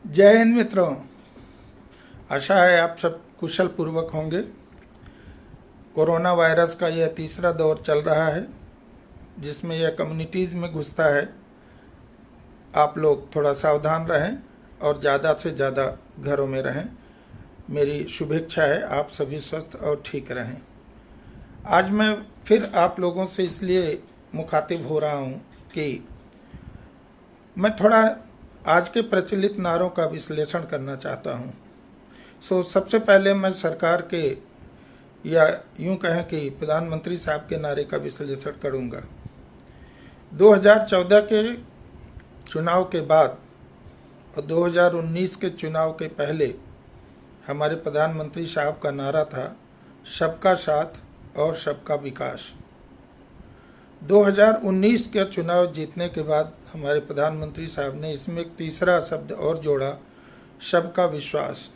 जय हिंद मित्रों। आशा है आप सब कुशल पूर्वक होंगे। कोरोना वायरस का यह तीसरा दौर चल रहा है जिसमें यह कम्युनिटीज़ में घुसता है। आप लोग थोड़ा सावधान रहें और ज़्यादा से ज़्यादा घरों में रहें। मेरी शुभेच्छा है आप सभी स्वस्थ और ठीक रहें। आज मैं फिर आप लोगों से इसलिए मुखातिब हो रहा हूँ कि मैं थोड़ा आज के प्रचलित नारों का विश्लेषण करना चाहता हूँ। सबसे पहले मैं सरकार के या यूं कहें कि प्रधानमंत्री साहब के नारे का विश्लेषण करूँगा। 2014 के चुनाव के बाद और 2019 के चुनाव के पहले हमारे प्रधानमंत्री साहब का नारा था सबका साथ और सबका विकास। 2019 के चुनाव जीतने के बाद हमारे प्रधानमंत्री साहब ने इसमें एक तीसरा शब्द और जोड़ा, सबका विश्वास।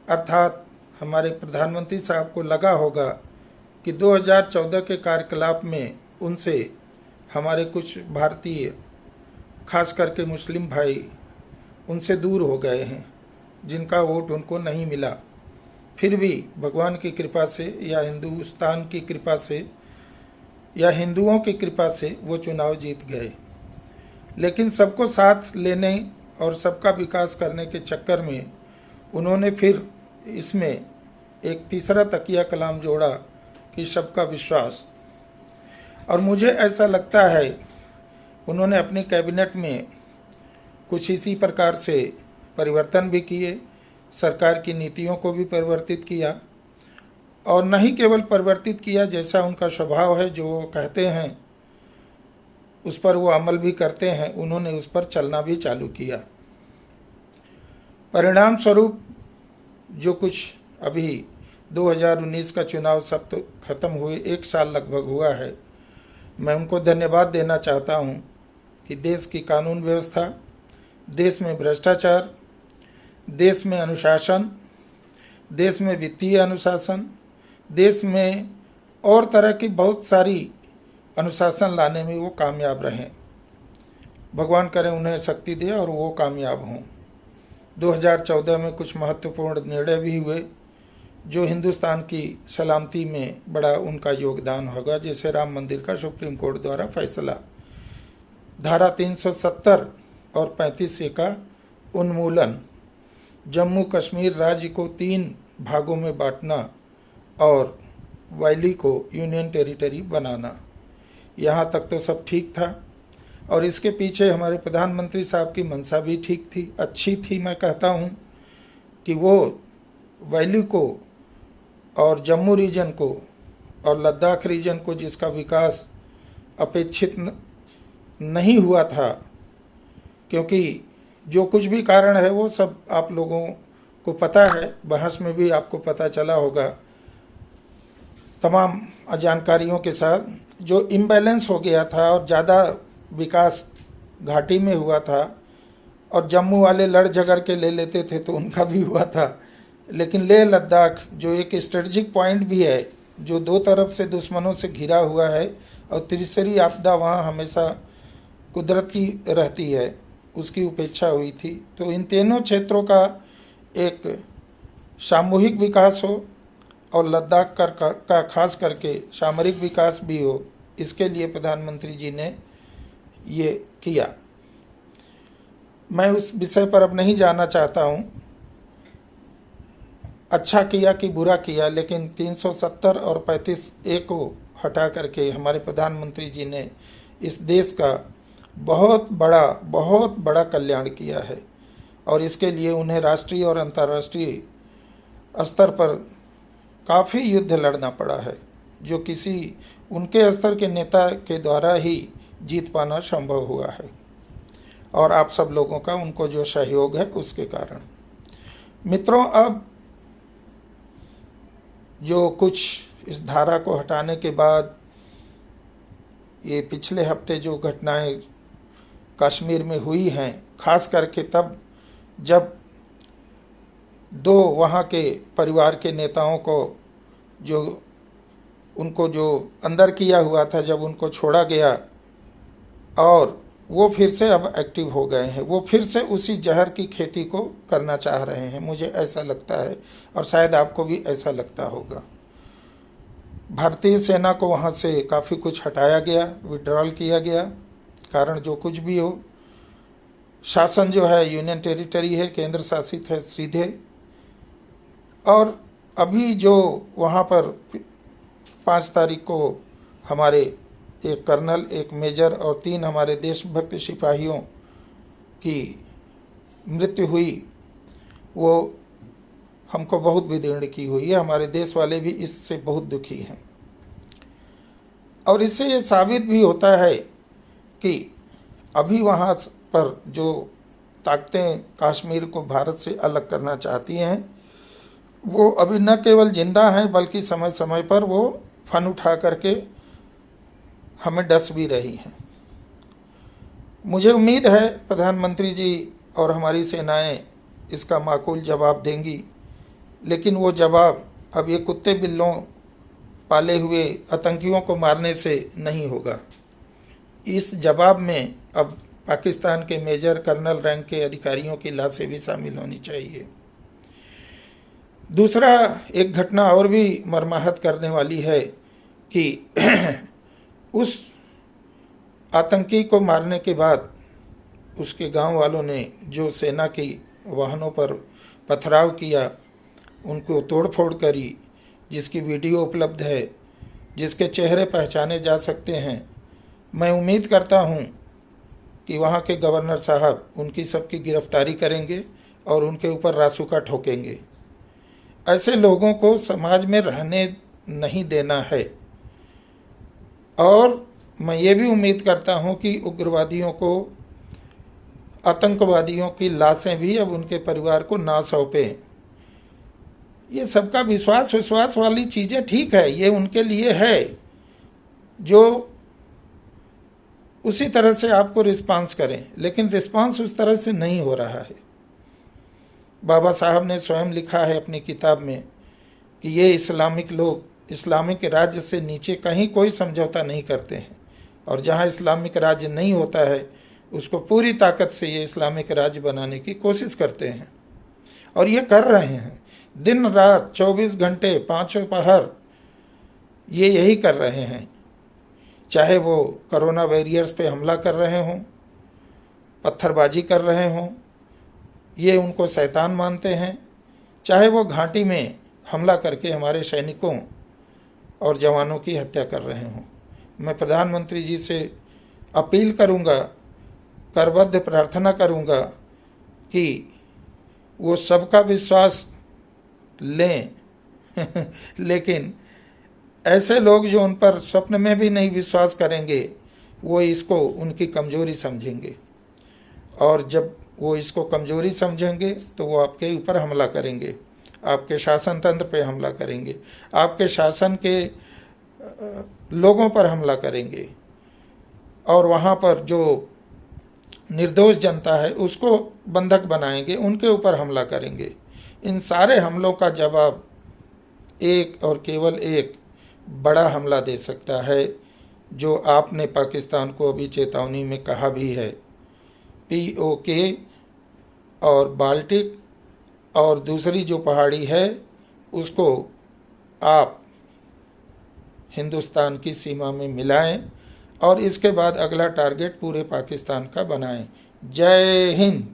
अर्थात हमारे प्रधानमंत्री साहब को लगा होगा कि 2014 के कार्यकलाप में उनसे हमारे कुछ भारतीय, खास करके मुस्लिम भाई उनसे दूर हो गए हैं, जिनका वोट उनको नहीं मिला। फिर भी भगवान की कृपा से या हिंदुस्तान की कृपा से या हिंदुओं की कृपा से वो चुनाव जीत गए। लेकिन सबको साथ लेने और सबका विकास करने के चक्कर में उन्होंने फिर इसमें एक तीसरा तकिया कलाम जोड़ा कि सबका विश्वास। और मुझे ऐसा लगता है उन्होंने अपनी कैबिनेट में कुछ इसी प्रकार से परिवर्तन भी किए, सरकार की नीतियों को भी परिवर्तित किया, और नहीं केवल परिवर्तित किया, जैसा उनका स्वभाव है, जो वो कहते हैं उस पर वो अमल भी करते हैं, उन्होंने उस पर चलना भी चालू किया। परिणाम स्वरूप जो कुछ अभी 2019 का चुनाव सब तो ख़त्म हुए 1 साल लगभग हुआ है, मैं उनको धन्यवाद देना चाहता हूँ कि देश की कानून व्यवस्था, देश में भ्रष्टाचार, देश में अनुशासन, देश में वित्तीय अनुशासन, देश में और तरह की बहुत सारी अनुशासन लाने में वो कामयाब रहें। भगवान करें उन्हें शक्ति दे और वो कामयाब हों। 2014 में कुछ महत्वपूर्ण निर्णय भी हुए जो हिंदुस्तान की सलामती में बड़ा उनका योगदान होगा, जैसे राम मंदिर का सुप्रीम कोर्ट द्वारा फैसला, धारा 370 और 35A का उन्मूलन, जम्मू कश्मीर राज्य को 3 भागों में बांटना और वैली को यूनियन टेरिटरी बनाना। यहाँ तक तो सब ठीक था और इसके पीछे हमारे प्रधानमंत्री साहब की मंशा भी ठीक थी, अच्छी थी। मैं कहता हूँ कि वो वैली को और जम्मू रीजन को और लद्दाख रीजन को, जिसका विकास अपेक्षित नहीं हुआ था, क्योंकि जो कुछ भी कारण है वो सब आप लोगों को पता है, बहस में भी आपको पता चला होगा, तमाम जानकारियों के साथ, जो इम्बैलेंस हो गया था और ज़्यादा विकास घाटी में हुआ था और जम्मू वाले लड़ झगड़ के ले लेते थे तो उनका भी हुआ था। लेकिन लेह लद्दाख जो एक स्ट्रेटजिक पॉइंट भी है, जो 2 तरफ से दुश्मनों से घिरा हुआ है और तीसरी आपदा वहाँ हमेशा कुदरत की रहती है, उसकी उपेक्षा हुई थी। तो इन तीनों क्षेत्रों का एक सामूहिक विकास हो और लद्दाख का खास करके सामरिक विकास भी हो, इसके लिए प्रधानमंत्री जी ने ये किया। मैं उस विषय पर अब नहीं जाना चाहता हूँ, अच्छा किया कि बुरा किया, लेकिन 370 और 35A को हटा करके हमारे प्रधानमंत्री जी ने इस देश का बहुत बड़ा कल्याण किया है और इसके लिए उन्हें राष्ट्रीय और अंतर्राष्ट्रीय स्तर पर काफ़ी युद्ध लड़ना पड़ा है, जो किसी उनके स्तर के नेता के द्वारा ही जीत पाना संभव हुआ है, और आप सब लोगों का उनको जो सहयोग है उसके कारण। मित्रों, अब जो कुछ इस धारा को हटाने के बाद ये पिछले हफ्ते जो घटनाएं कश्मीर में हुई हैं, खास करके तब जब 2 वहाँ के परिवार के नेताओं को उनको जो अंदर किया हुआ था, जब उनको छोड़ा गया और वो फिर से अब एक्टिव हो गए हैं, वो फिर से उसी जहर की खेती को करना चाह रहे हैं, मुझे ऐसा लगता है, और शायद आपको भी ऐसा लगता होगा। भारतीय सेना को वहाँ से काफ़ी कुछ हटाया गया, विड्रॉल किया गया, कारण जो कुछ भी हो, शासन जो है यूनियन टेरिटरी है, केंद्र शासित है सीधे। और अभी जो वहाँ पर 5 तारीख को हमारे एक कर्नल, एक मेजर और 3 हमारे देशभक्त सिपाहियों की मृत्यु हुई, वो हमको बहुत विदीर्ण की हुई है। हमारे देश वाले भी इससे बहुत दुखी हैं, और इससे ये साबित भी होता है कि अभी वहाँ पर जो ताकतें कश्मीर को भारत से अलग करना चाहती हैं, वो अभी न केवल जिंदा हैं बल्कि समय समय पर वो फन उठा करके हमें डस भी रही हैं। मुझे उम्मीद है प्रधानमंत्री जी और हमारी सेनाएं इसका माकूल जवाब देंगी, लेकिन वो जवाब अब ये कुत्ते बिल्लों पाले हुए आतंकियों को मारने से नहीं होगा। इस जवाब में अब पाकिस्तान के मेजर कर्नल रैंक के अधिकारियों की लाशें भी शामिल होनी चाहिए। दूसरा, एक घटना और भी मर्माहत करने वाली है कि उस आतंकी को मारने के बाद उसके गांव वालों ने जो सेना की वाहनों पर पथराव किया, उनको तोड़फोड़ करी, जिसकी वीडियो उपलब्ध है, जिसके चेहरे पहचाने जा सकते हैं। मैं उम्मीद करता हूं कि वहां के गवर्नर साहब उनकी सबकी गिरफ्तारी करेंगे और उनके ऊपर रासुका ठोकेंगे। ऐसे लोगों को समाज में रहने नहीं देना है। और मैं ये भी उम्मीद करता हूं कि उग्रवादियों को, आतंकवादियों की लाशें भी अब उनके परिवार को ना सौंपें। ये सबका विश्वास वाली चीज़ें ठीक है, ये उनके लिए है जो उसी तरह से आपको रिस्पांस करें, लेकिन रिस्पांस उस तरह से नहीं हो रहा है। बाबा साहब ने स्वयं लिखा है अपनी किताब में कि ये इस्लामिक लोग इस्लामिक राज्य से नीचे कहीं कोई समझौता नहीं करते हैं, और जहाँ इस्लामिक राज्य नहीं होता है उसको पूरी ताकत से ये इस्लामिक राज्य बनाने की कोशिश करते हैं, और ये कर रहे हैं। दिन रात 24 घंटे 5 पहर ये यही कर रहे हैं। चाहे वो कोरोना वॉरियर्स पे हमला कर रहे हों, पत्थरबाजी कर रहे हों, ये उनको शैतान मानते हैं, चाहे वो घाटी में हमला करके हमारे सैनिकों और जवानों की हत्या कर रहे हों। मैं प्रधानमंत्री जी से अपील करूंगा, करबद्ध प्रार्थना करूंगा कि वो सबका विश्वास लें लेकिन ऐसे लोग जो उन पर स्वप्न में भी नहीं विश्वास करेंगे, वो इसको उनकी कमजोरी समझेंगे, और जब वो इसको कमजोरी समझेंगे तो वो आपके ऊपर हमला करेंगे, आपके शासन तंत्र पे हमला करेंगे, आपके शासन के लोगों पर हमला करेंगे, और वहाँ पर जो निर्दोष जनता है उसको बंधक बनाएंगे, उनके ऊपर हमला करेंगे। इन सारे हमलों का जवाब एक और केवल एक बड़ा हमला दे सकता है, जो आपने पाकिस्तान को अभी चेतावनी में कहा भी है। POK और बाल्टिक और दूसरी जो पहाड़ी है उसको आप हिंदुस्तान की सीमा में मिलाएं, और इसके बाद अगला टारगेट पूरे पाकिस्तान का बनाएं। जय हिंद।